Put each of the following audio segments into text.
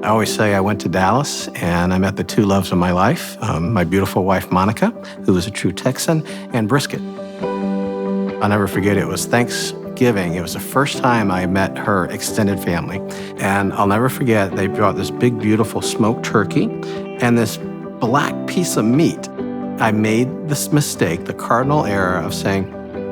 I always say I went to Dallas and I met the two loves of my life, my beautiful wife, Monica, who was a true Texan, and brisket. I'll never forget, it was Thanksgiving. It was the first time I met her extended family. And I'll never forget, they brought this big, beautiful smoked turkey and this black piece of meat. I made this mistake, the cardinal error of saying,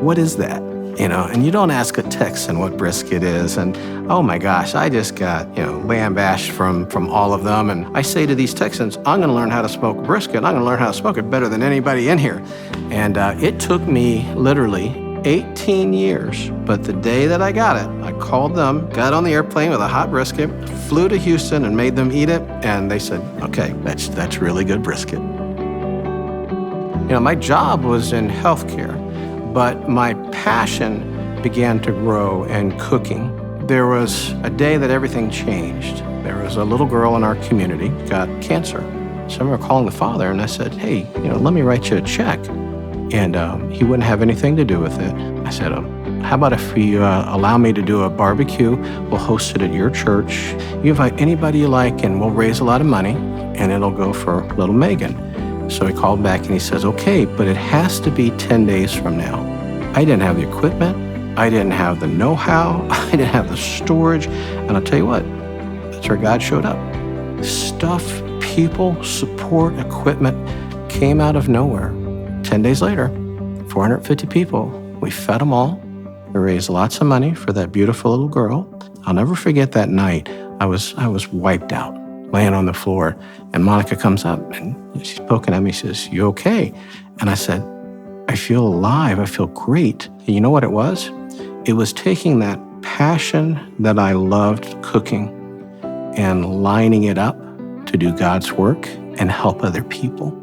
"What is that?" And you don't ask a Texan what brisket is. And oh my gosh, I just got, lambasted from all of them. And I say to these Texans, I'm gonna learn how to smoke brisket. I'm gonna learn how to smoke it better than anybody in here. And it took me literally 18 years. But the day that I got it, I called them, got on the airplane with a hot brisket, flew to Houston and made them eat it. And they said, okay, that's really good brisket. My job was in healthcare, but my passion began to grow in cooking. There was a day that everything changed. There was a little girl in our community got cancer. So I remember calling the father and I said, hey, let me write you a check. And he wouldn't have anything to do with it. I said, how about if you allow me to do a barbecue? We'll host it at your church. You invite anybody you like and we'll raise a lot of money and it'll go for little Megan. So he called back and he says, okay, but it has to be 10 days from now. I didn't have the equipment. I didn't have the know-how. I didn't have the storage. And I'll tell you what, that's where God showed up. Stuff, people, support, equipment came out of nowhere. 10 days later, 450 people, we fed them all. We raised lots of money for that beautiful little girl. I'll never forget that night. I was wiped out, laying on the floor. And Monica comes up and she's poking at me. She says, you okay? And I said, I feel alive. I feel great. And you know what it was? It was taking that passion that I loved cooking and lining it up to do God's work and help other people.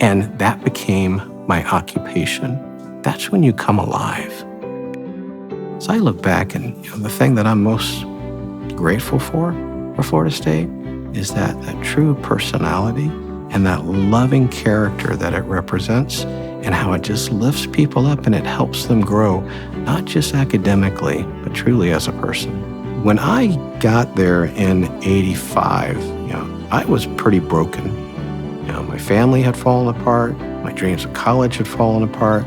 And that became my occupation. That's when you come alive. So I look back and the thing that I'm most grateful for Florida State is that true personality and that loving character that it represents and how it just lifts people up and it helps them grow, not just academically, but truly as a person. When I got there in 85, I was pretty broken. My family had fallen apart, my dreams of college had fallen apart,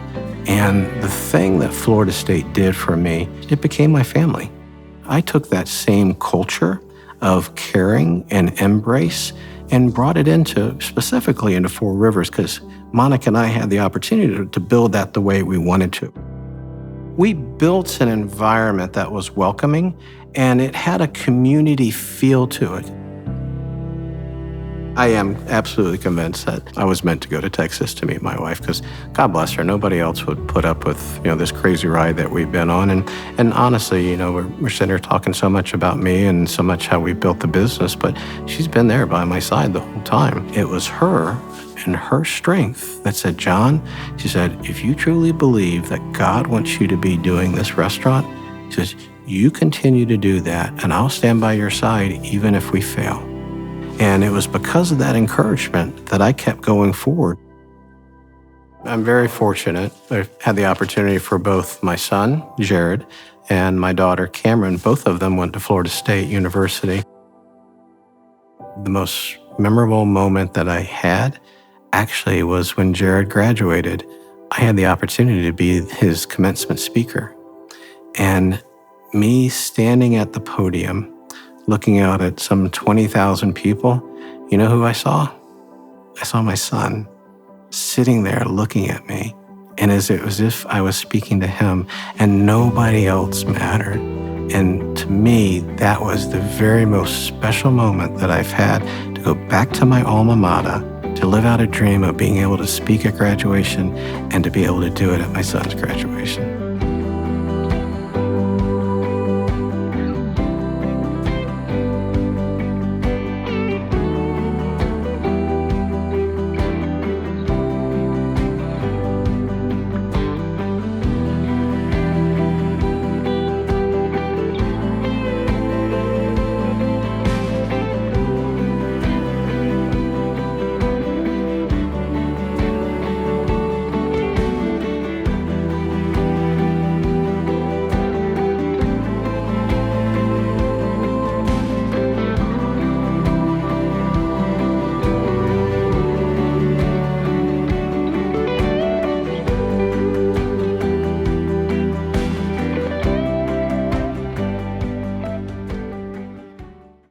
and the thing that Florida State did for me, it became my family. I took that same culture of caring and embrace and brought it specifically into Four Rivers because Monica and I had the opportunity to build that the way we wanted to. We built an environment that was welcoming and it had a community feel to it. I am absolutely convinced that I was meant to go to Texas to meet my wife because, God bless her, nobody else would put up with this crazy ride that we've been on. And honestly, we're sitting here talking so much about me and so much how we built the business, but she's been there by my side the whole time. It was her and her strength that said, John, she said, if you truly believe that God wants you to be doing this restaurant, she says, you continue to do that and I'll stand by your side even if we fail. And it was because of that encouragement that I kept going forward. I'm very fortunate. I've had the opportunity for both my son, Jared, and my daughter, Cameron. Both of them went to Florida State University. The most memorable moment that I had actually was when Jared graduated. I had the opportunity to be his commencement speaker. And me standing at the podium, looking out at some 20,000 people, you know who I saw? I saw my son sitting there looking at me. And it was as if I was speaking to him and nobody else mattered. And to me, that was the very most special moment that I've had to go back to my alma mater, to live out a dream of being able to speak at graduation and to be able to do it at my son's graduation.